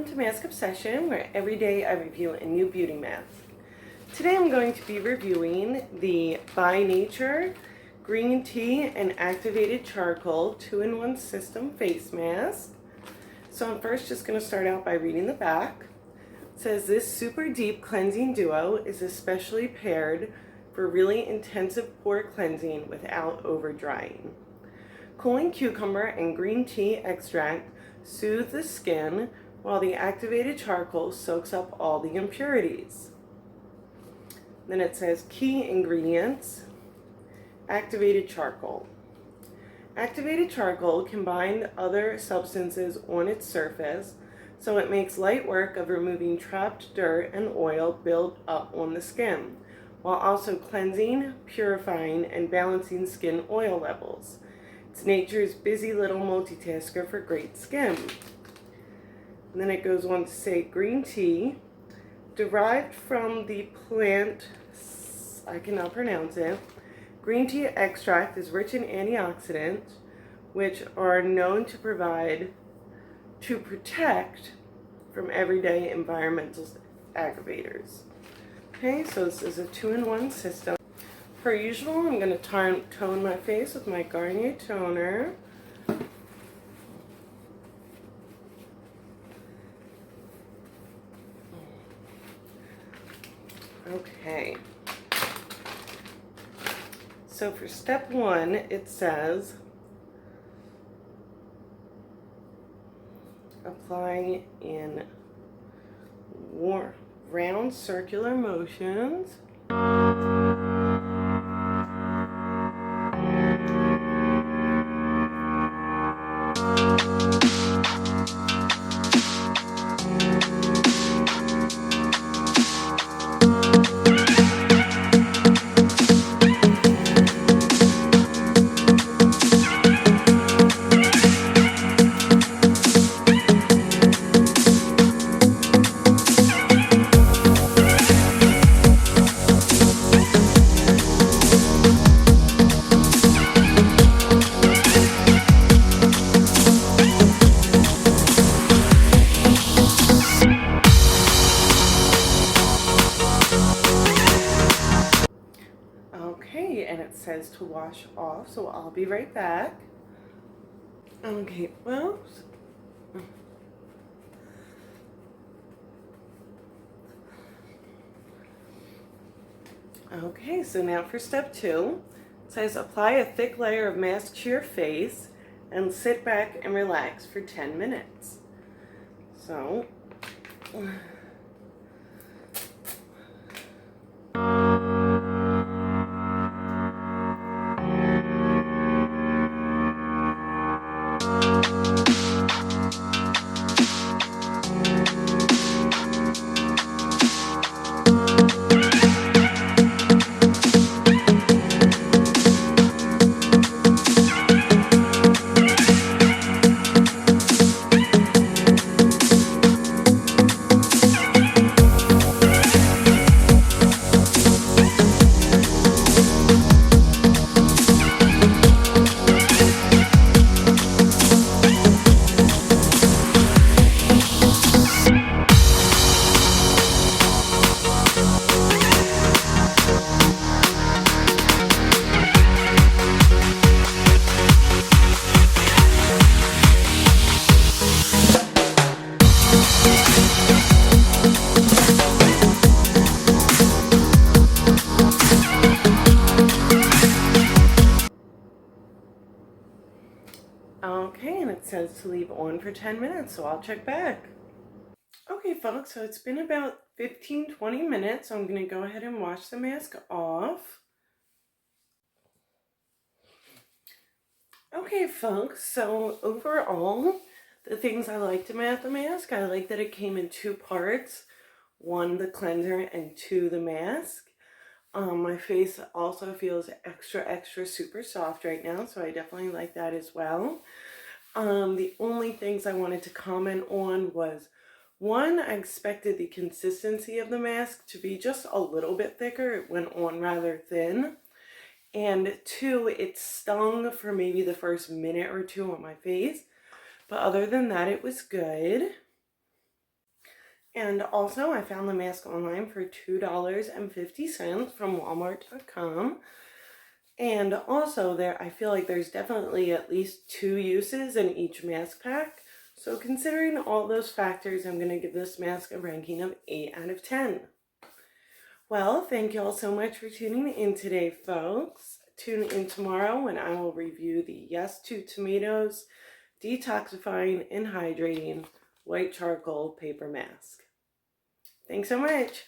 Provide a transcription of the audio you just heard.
Welcome to Mask Obsession, where every day I review a new beauty mask. Today I'm going to be reviewing the By Nature Green Tea and Activated Charcoal 2-in-1 System Face Mask. So I'm first just going to start out by reading the back. It says this super deep cleansing duo is especially paired for really intensive pore cleansing without over drying. Cooling cucumber and green tea extract soothe the skin, while the activated charcoal soaks up all the impurities. Then it says key ingredients: activated charcoal. Activated charcoal can bind other substances on its surface, so it makes light work of removing trapped dirt and oil built up on the skin, while also cleansing, purifying, and balancing skin oil levels. It's nature's busy little multitasker for great skin. And then it goes on to say green tea, derived from the plant, I cannot pronounce it. Green tea extract is rich in antioxidants, which are known to protect from everyday environmental aggravators. Okay, so this is a 2-in-1 system. Per usual, I'm going to tone my face with my Garnier toner. Okay. So for step 1, it says apply in round circular motions. Okay, and it says to wash off, so I'll be right back. Okay, well, okay, so now for step 2, it says apply a thick layer of mask to your face and sit back and relax for 10 minutes. So, okay, and it says to leave on for 10 minutes, so I'll check back. Okay, folks, so it's been about 15-20 minutes, so I'm going to go ahead and wash the mask off. Okay, folks, so overall, the things I liked about the mask, I like that it came in 2 parts. 1, the cleanser, and 2, the mask. My face also feels extra super soft right now, so I definitely like that as well. The only things I wanted to comment on was, 1, I expected the consistency of the mask to be just a little bit thicker. It went on rather thin. And 2, it stung for maybe the first minute or 2 on my face. But other than that, it was good. And also, I found the mask online for $2.50 from Walmart.com. And also, I feel like there's definitely at least 2 uses in each mask pack. So considering all those factors, I'm going to give this mask a ranking of 8 out of 10. Well, thank you all so much for tuning in today, folks. Tune in tomorrow when I will review the Yes to Tomatoes Detoxifying and Hydrating White Charcoal Paper Mask. Thanks so much.